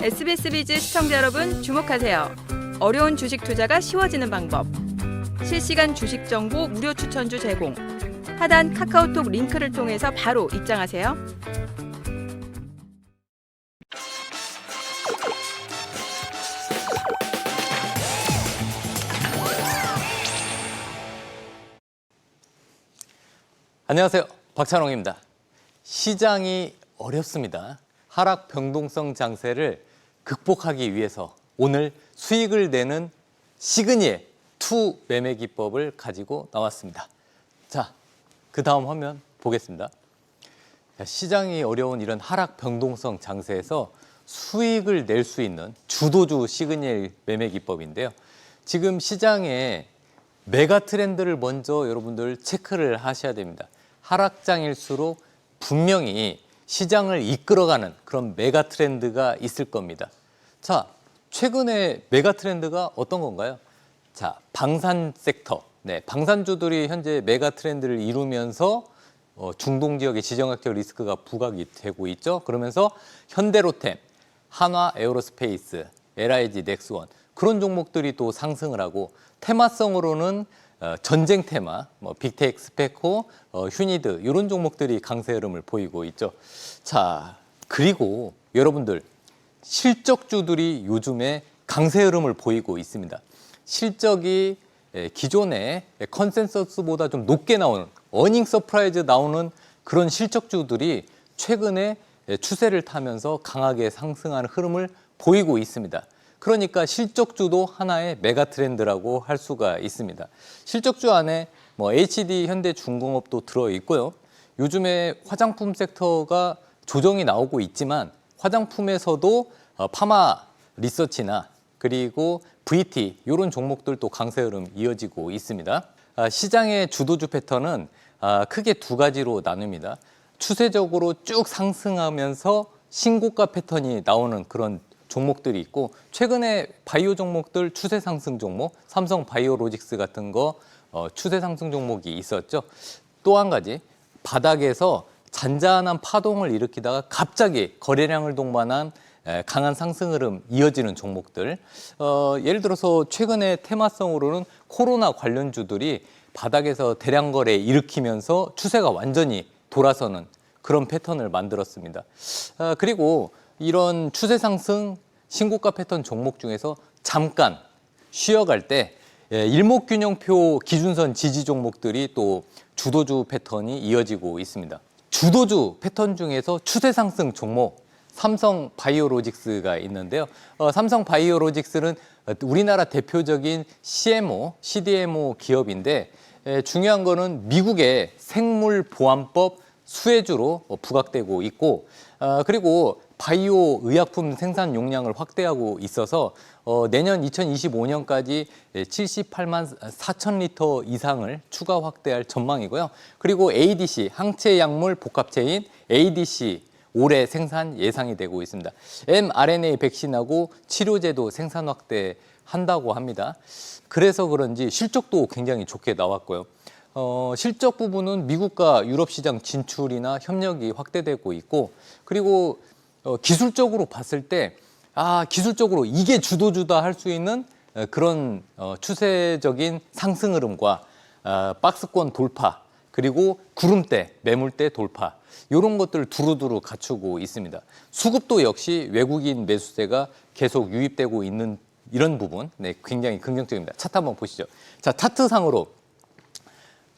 SBS 비즈 시청자 여러분 주목하세요. 어려운 주식 투자가 쉬워지는 방법. 실시간 주식 정보 무료 추천주 제공. 하단 카카오톡 링크를 통해서 바로 입장하세요. 안녕하세요. 박찬홍입니다. 시장이 어렵습니다. 하락 변동성 장세를 극복하기 위해서 오늘 수익을 내는 시그니엘 투 매매 기법을 가지고 나왔습니다. 자, 그 다음 화면 보겠습니다. 시장이 어려운 이런 하락 변동성 장세에서 수익을 낼 수 있는 주도주 시그니엘 매매 기법인데요. 지금 시장에 메가 트렌드를 먼저 여러분들 체크를 하셔야 됩니다. 하락장일수록 분명히 시장을 이끌어가는 그런 메가 트렌드가 있을 겁니다. 자, 최근에 메가 트렌드가 어떤 건가요? 자, 방산 섹터. 네, 방산주들이 현재 메가 트렌드를 이루면서 중동 지역의 지정학적 리스크가 부각이 되고 있죠. 그러면서 현대로템, 한화 에어로스페이스, LIG, 넥스원 그런 종목들이 또 상승을 하고 테마성으로는 전쟁 테마, 빅테크, 스페코, 휴니드 이런 종목들이 강세 흐름을 보이고 있죠. 자, 그리고 여러분들 실적주들이 요즘에 강세 흐름을 보이고 있습니다. 실적이 기존의 컨센서스보다 좀 높게 나오는 어닝 서프라이즈 나오는 그런 실적주들이 최근에 추세를 타면서 강하게 상승하는 흐름을 보이고 있습니다. 그러니까 실적주도 하나의 메가 트렌드라고 할 수가 있습니다. 실적주 안에 HD, 현대중공업도 들어 있고요. 요즘에 화장품 섹터가 조정이 나오고 있지만 화장품에서도 파마 리서치나 그리고 VT 이런 종목들도 강세 흐름 이어지고 있습니다. 시장의 주도주 패턴은 크게 두 가지로 나눕니다. 추세적으로 쭉 상승하면서 신고가 패턴이 나오는 그런 종목들이 있고 최근에 바이오 종목들 추세 상승 종목, 삼성 바이오로직스 같은 거 추세 상승 종목이 있었죠. 또 한 가지 바닥에서 잔잔한 파동을 일으키다가 갑자기 거래량을 동반한 강한 상승 흐름 이어지는 종목들. 예를 들어서 최근에 테마성으로는 코로나 관련주들이 바닥에서 대량 거래 일으키면서 추세가 완전히 돌아서는 그런 패턴을 만들었습니다. 그리고 이런 추세 상승 신고가 패턴 종목 중에서 잠깐 쉬어갈 때 일목균형표 기준선 지지 종목들이 또 주도주 패턴이 이어지고 있습니다. 주도주 패턴 중에서 추세 상승 종목 삼성 바이오로직스가 있는데요. 삼성 바이오로직스는 우리나라 대표적인 CMO, CDMO 기업인데 중요한 거는 미국의 생물보안법 수혜주로 부각되고 있고 그리고 바이오 의약품 생산 용량을 확대하고 있어서 내년 2025년까지 78만 4천 리터 이상을 추가 확대할 전망이고요. 그리고 ADC, 항체약물 복합체인 ADC 올해 생산 예상이 되고 있습니다. mRNA 백신하고 치료제도 생산 확대한다고 합니다. 그래서 그런지 실적도 굉장히 좋게 나왔고요. 실적 부분은 미국과 유럽 시장 진출이나 협력이 확대되고 있고 그리고 기술적으로 봤을 때 기술적으로 이게 주도주다 할 수 있는 그런 추세적인 상승 흐름과 박스권 돌파 그리고 구름대, 매물대 돌파 이런 것들을 두루두루 갖추고 있습니다. 수급도 역시 외국인 매수세가 계속 유입되고 있는 이런 부분 굉장히 긍정적입니다. 차트 한번 보시죠. 자, 차트상으로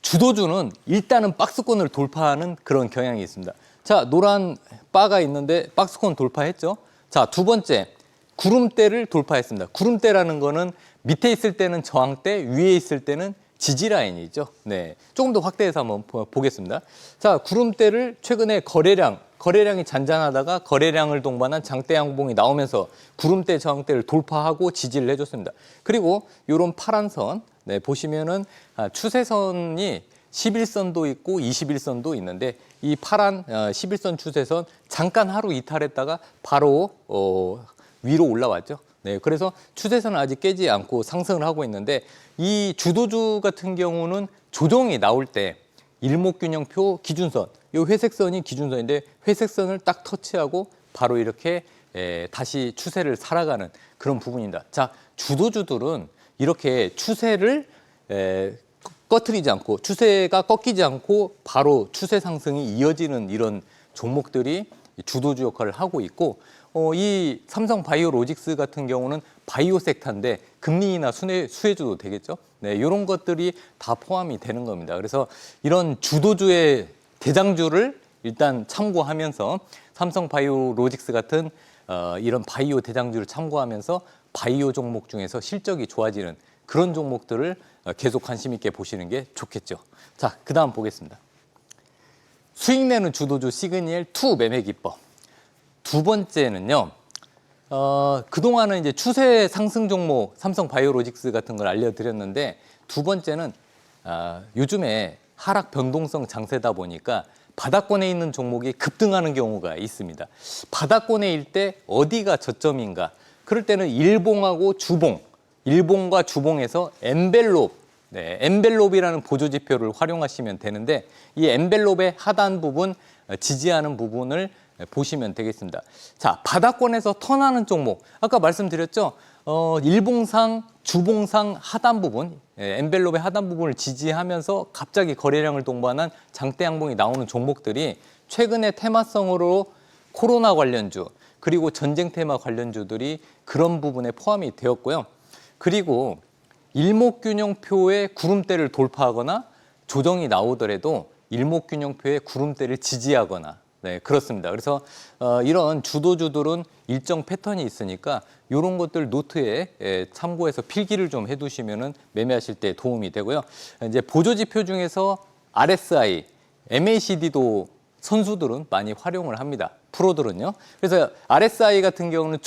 주도주는 일단은 박스권을 돌파하는 그런 경향이 있습니다. 자, 노란 바가 있는데 박스권 돌파했죠. 자, 두 번째 구름대를 돌파했습니다. 구름대라는 거는 밑에 있을 때는 저항대, 위에 있을 때는 지지 라인이죠. 네, 조금 더 확대해서 한번 보겠습니다. 자, 구름대를 최근에 거래량이 잔잔하다가 거래량을 동반한 장대 양봉이 나오면서 구름대 저항대를 돌파하고 지지를 해줬습니다. 그리고 이런 파란 선 보시면은 추세선이 11선도 있고 21선도 있는데 이 파란 11선 추세선 잠깐 하루 이탈했다가 바로 위로 올라왔죠. 네, 그래서 추세선은 아직 깨지 않고 상승을 하고 있는데 이 주도주 같은 경우는 조정이 나올 때 일목균형표 기준선, 이 회색선이 기준선인데 회색선을 딱 터치하고 바로 이렇게 다시 추세를 살아가는 그런 부분입니다. 자, 주도주들은 이렇게 추세를 꺼트리지 않고 추세가 꺾이지 않고 바로 추세 상승이 이어지는 이런 종목들이 주도주 역할을 하고 있고 이 삼성 바이오로직스 같은 경우는 바이오 섹터인데 금리 인하 수혜주도 되겠죠. 네, 이런 것들이 다 포함이 되는 겁니다. 그래서 이런 주도주의 대장주를 일단 참고하면서 삼성 바이오로직스 같은 이런 바이오 대장주를 참고하면서 바이오 종목 중에서 실적이 좋아지는 그런 종목들을 계속 관심 있게 보시는 게 좋겠죠. 자, 그다음 보겠습니다. 수익 내는 주도주 시그니엘 2 매매 기법. 두 번째는요. 그동안은 이제 추세 상승 종목 삼성 바이오로직스 같은 걸 알려드렸는데 두 번째는 요즘에 하락 변동성 장세다 보니까 바닥권에 있는 종목이 급등하는 경우가 있습니다. 바닥권에일 때 어디가 저점인가? 그럴 때는 일봉하고 주봉, 일봉과 주봉에서 엔벨롭, 엔벨롭이라는 보조지표를 활용하시면 되는데 이 엔벨롭의 하단 부분, 지지하는 부분을 보시면 되겠습니다. 자, 바닥권에서 턴하는 종목. 아까 말씀드렸죠? 일봉상, 주봉상 하단 부분, 엔벨롭의 하단 부분을 지지하면서 갑자기 거래량을 동반한 장대 양봉이 나오는 종목들이 최근에 테마성으로 코로나 관련주, 그리고 전쟁 테마 관련주들이 그런 부분에 포함이 되었고요. 그리고 일목균형표의 구름대를 돌파하거나 조정이 나오더라도 일목균형표의 구름대를 지지하거나 네, 그렇습니다. 그래서 이런 주도주들은 일정 패턴이 있으니까 이런 것들 노트에 참고해서 필기를 좀 해두시면은 매매하실 때 도움이 되고요. 이제 보조지표 중에서 RSI, MACD도 선수들은 많이 활용을 합니다. 프로들은요. 그래서 RSI 같은 경우는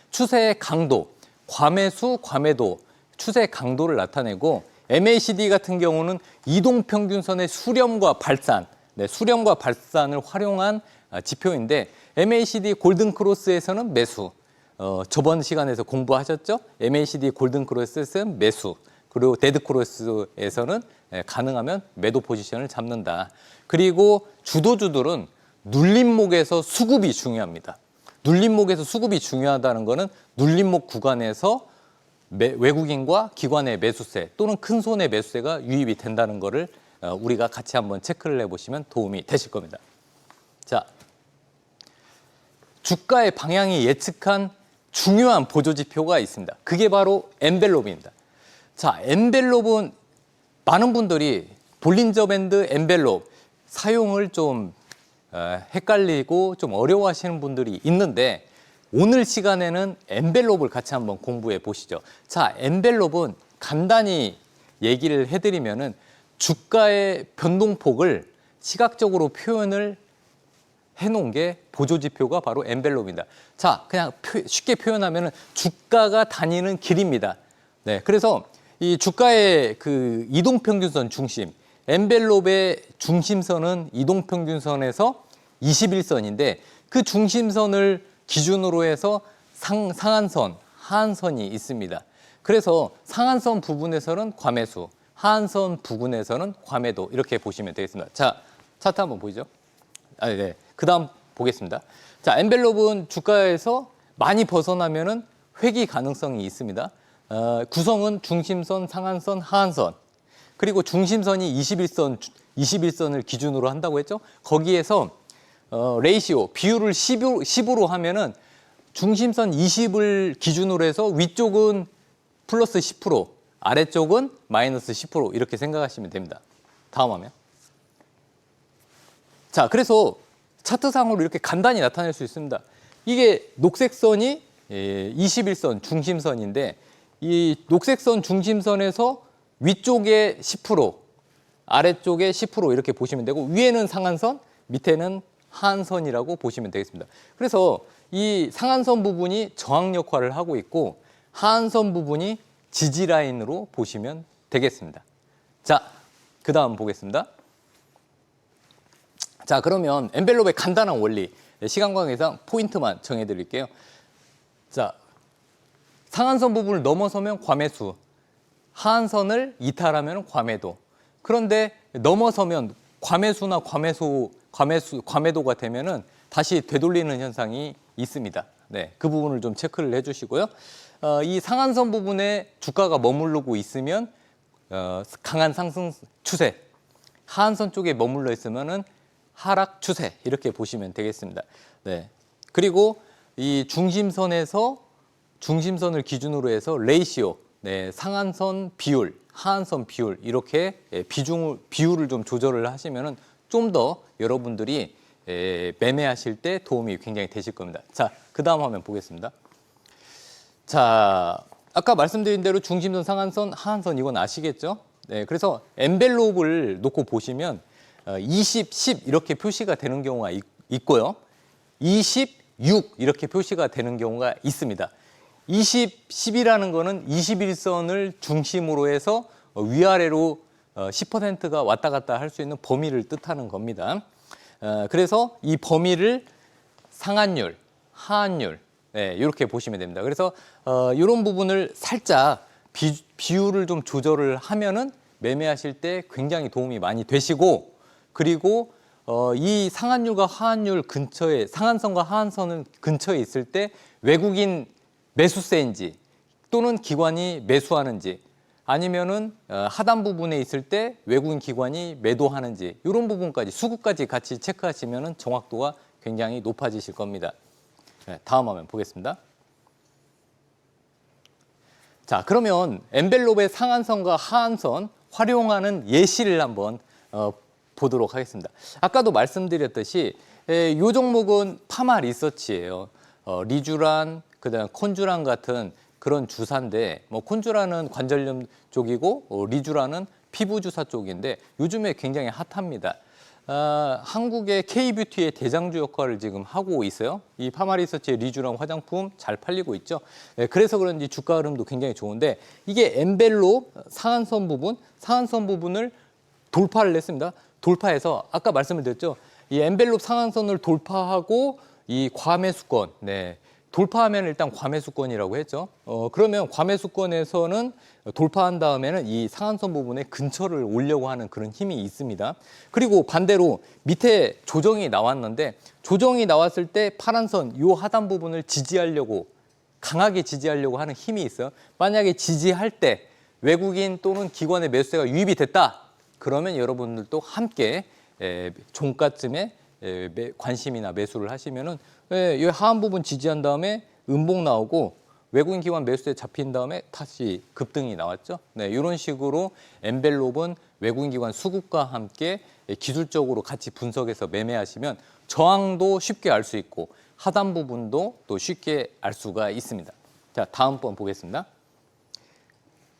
추세의 강도, 과매수, 과매도, 추세 강도를 나타내고 MACD 같은 경우는 이동평균선의 수렴과 발산, 수렴과 발산을 활용한 지표인데 MACD 골든크로스에서는 매수, 저번 시간에서 공부하셨죠? MACD 골든크로스에서는 매수, 그리고 데드크로스에서는 가능하면 매도 포지션을 잡는다. 그리고 주도주들은 눌림목에서 수급이 중요합니다. 눌림목에서 수급이 중요하다는 것은 눌림목 구간에서 외국인과 기관의 매수세 또는 큰 손의 매수세가 유입이 된다는 것을 우리가 같이 한번 체크를 해보시면 도움이 되실 겁니다. 자, 주가의 방향이 예측한 중요한 보조지표가 있습니다. 그게 바로 엔벨롭입니다. 자, 엔벨롭은 많은 분들이 볼린저 밴드 엔벨롭 사용을 좀 헷갈리고 좀 어려워하시는 분들이 있는데 오늘 시간에는 엔벨롭을 같이 한번 공부해 보시죠. 자, 엔벨롭은 간단히 얘기를 해드리면은 주가의 변동폭을 시각적으로 표현을 해놓은 게 보조지표가 바로 엔벨롭입니다. 자, 그냥 쉽게 표현하면은 주가가 다니는 길입니다. 네, 그래서 이 주가의 그 이동평균선 중심, 엔벨롭의 중심선은 이동평균선에서 21선인데 그 중심선을 기준으로 해서 상한선, 하한선이 있습니다. 그래서 상한선 부분에서는 과매수, 하한선 부분에서는 과매도 이렇게 보시면 되겠습니다. 자, 차트 한번 보이죠? 네. 그 다음 보겠습니다. 자, 엔벨롭은 주가에서 많이 벗어나면은 회귀 가능성이 있습니다. 구성은 중심선, 상한선, 하한선. 그리고 중심선이 21선을 기준으로 한다고 했죠? 거기에서 레이시오, 비율을 10으로 하면은 중심선 20을 기준으로 해서 위쪽은 플러스 10%, 아래쪽은 마이너스 10% 이렇게 생각하시면 됩니다. 다음 화면. 자, 그래서 차트상으로 이렇게 간단히 나타낼 수 있습니다. 이게 녹색선이 21선 중심선인데 이 녹색선 중심선에서 위쪽에 10%, 아래쪽에 10% 이렇게 보시면 되고 위에는 상한선, 밑에는 하한선이라고 보시면 되겠습니다. 그래서 이 상한선 부분이 저항 역할을 하고 있고 하한선 부분이 지지 라인으로 보시면 되겠습니다. 자, 그 다음 보겠습니다. 자, 그러면 엔벨롭의 간단한 원리, 시간 관계상 포인트만 정해드릴게요. 자, 상한선 부분을 넘어서면 과매수, 하한선을 이탈하면 과매도. 그런데 넘어서면 과매수나 과매도가 되면은 다시 되돌리는 현상이 있습니다. 네, 그 부분을 좀 체크를 해주시고요. 이 상한선 부분에 주가가 머무르고 있으면 강한 상승 추세, 하한선 쪽에 머물러 있으면은 하락 추세 이렇게 보시면 되겠습니다. 네, 그리고 이 중심선을 기준으로 해서 레이시오, 네, 상한선 비율, 하한선 비율 이렇게 비율을 좀 조절을 하시면은 좀 더 여러분들이 매매하실 때 도움이 굉장히 되실 겁니다. 자, 그 다음 화면 보겠습니다. 자, 아까 말씀드린 대로 중심선, 상한선, 하한선 이건 아시겠죠? 네, 그래서 엔벨롭을 놓고 보시면 20, 10 이렇게 표시가 되는 경우가 있고요. 26 이렇게 표시가 되는 경우가 있습니다. 20, 10이라는 거는 21선을 중심으로 해서 위아래로 10%가 왔다 갔다 할 수 있는 범위를 뜻하는 겁니다. 그래서 이 범위를 상한율, 하한율 네, 이렇게 보시면 됩니다. 그래서 이런 부분을 살짝 비율을 좀 조절을 하면은 매매하실 때 굉장히 도움이 많이 되시고, 그리고 이 상한율과 하한율 근처에, 상한선과 하한선은 근처에 있을 때 외국인 매수세인지 또는 기관이 매수하는지, 아니면은 하단 부분에 있을 때 외국인 기관이 매도하는지, 이런 부분까지 수급까지 같이 체크하시면은 정확도가 굉장히 높아지실 겁니다. 네, 다음 화면 보겠습니다. 자, 그러면 엔벨롭의 상한선과 하한선 활용하는 예시를 한번 보도록 하겠습니다. 아까도 말씀드렸듯이 이 종목은 파마 리서치예요. 리쥬란, 그다음 콘쥬란 같은 그런 주사인데, 뭐 콘쥬란은 관절염 쪽이고 리쥬란은 피부 주사 쪽인데 요즘에 굉장히 핫합니다. 한국의 K뷰티의 대장주 역할을 지금 하고 있어요. 이 파마리서치의 리쥬란 화장품 잘 팔리고 있죠. 그래서 그런지 주가 흐름도 굉장히 좋은데, 이게 엔벨롭 상한선 부분을 돌파를 했습니다. 돌파해서 아까 말씀을 드렸죠. 이 엔벨롭 상한선을 돌파하고 이 과매수권, 네, 돌파하면 일단 과매수권이라고 했죠. 그러면 과매수권에서는 돌파한 다음에는 이 상한선 부분에 근처를 오려고 하는 그런 힘이 있습니다. 그리고 반대로 밑에 조정이 나왔는데, 조정이 나왔을 때 파란선 이 하단 부분을 지지하려고, 강하게 지지하려고 하는 힘이 있어요. 만약에 지지할 때 외국인 또는 기관의 매수세가 유입이 됐다, 그러면 여러분들도 함께 종가쯤에 관심이나 매수를 하시면은 이 하한 부분 지지한 다음에 음봉 나오고 외국인 기관 매수세 잡힌 다음에 다시 급등이 나왔죠. 네, 이런 식으로 엔벨롭은 외국인 기관 수급과 함께 기술적으로 같이 분석해서 매매하시면 저항도 쉽게 알 수 있고 하단 부분도 또 쉽게 알 수가 있습니다. 자, 다음 번 보겠습니다.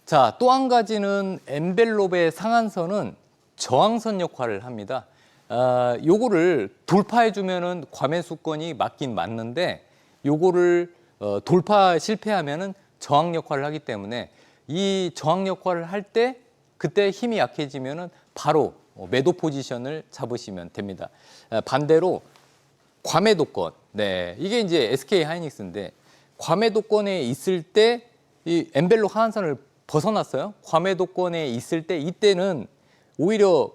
자, 또 한 가지는 엔벨롭의 상한선은 저항선 역할을 합니다. 요거를 돌파해 주면은 과매수권이 맞긴 맞는데, 요거를 돌파 실패하면은 저항 역할을 하기 때문에 이 저항 역할을 할 때 그때 힘이 약해지면은 바로 매도 포지션을 잡으시면 됩니다. 반대로 과매도권, 네, 이게 이제 SK 하이닉스인데 과매도권에 있을 때 이 엔벨롭 하한선을 벗어났어요. 과매도권에 있을 때 이때는 오히려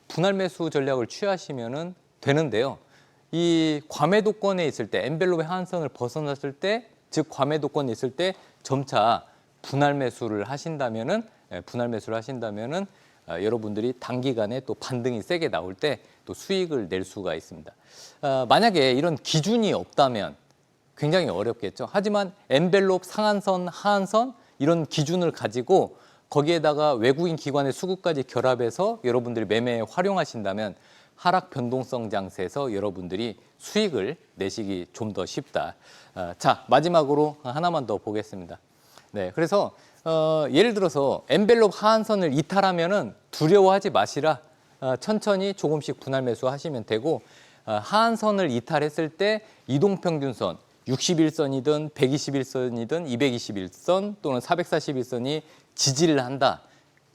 분할 매수 전략을 취하시면 되는데요. 이 과매도권에 있을 때, 엔벨롭의 하한선을 벗어났을 때, 즉 과매도권에 있을 때 점차 분할 매수를 하신다면은, 여러분들이 단기간에 또 반등이 세게 나올 때 또 수익을 낼 수가 있습니다. 만약에 이런 기준이 없다면 굉장히 어렵겠죠. 하지만 엔벨롭 상한선, 하한선 이런 기준을 가지고 거기에다가 외국인 기관의 수급까지 결합해서 여러분들이 매매에 활용하신다면 하락 변동성 장세에서 여러분들이 수익을 내시기 좀 더 쉽다. 자, 마지막으로 하나만 더 보겠습니다. 네, 그래서 예를 들어서 엔벨롭 하한선을 이탈하면은 두려워하지 마시라. 천천히 조금씩 분할 매수하시면 되고, 하한선을 이탈했을 때 이동평균선 61선이든 121선이든 221선 또는 441선이 지지를 한다.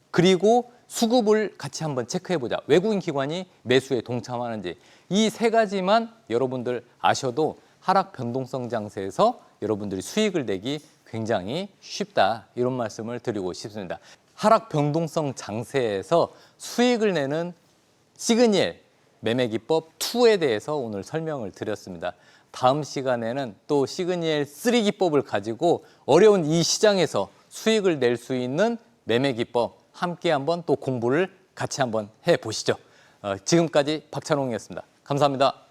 그리고 수급을 같이 한번 체크해보자. 외국인 기관이 매수에 동참하는지. 이 세 가지만 여러분들 아셔도 하락 변동성 장세에서 여러분들이 수익을 내기 굉장히 쉽다. 이런 말씀을 드리고 싶습니다. 하락 변동성 장세에서 수익을 내는 시그니엘 매매 기법 2에 대해서 오늘 설명을 드렸습니다. 다음 시간에는 또 시그니엘 3기법을 가지고 어려운 이 시장에서 수익을 낼 수 있는 매매 기법 함께 한번 또 공부를 같이 한번 해보시죠. 지금까지 박찬홍이었습니다. 감사합니다.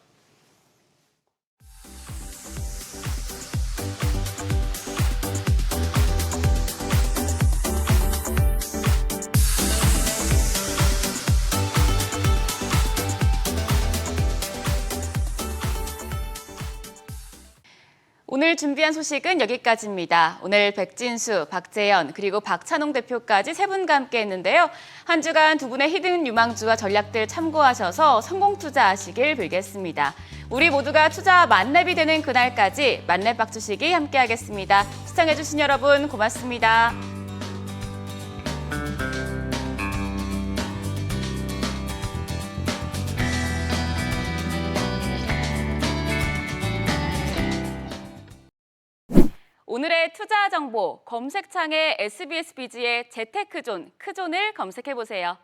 오늘 준비한 소식은 여기까지입니다. 오늘 백진수, 박재현, 그리고 박찬홍 대표까지 세 분과 함께 했는데요. 한 주간 두 분의 히든 유망주와 전략들 참고하셔서 성공 투자하시길 빌겠습니다. 우리 모두가 투자와 만렙이 되는 그날까지 만렙 박주식이 함께하겠습니다. 시청해주신 여러분 고맙습니다. 오늘의 투자 정보 검색창에 SBS 비즈의 재테크존, 크존을 검색해보세요.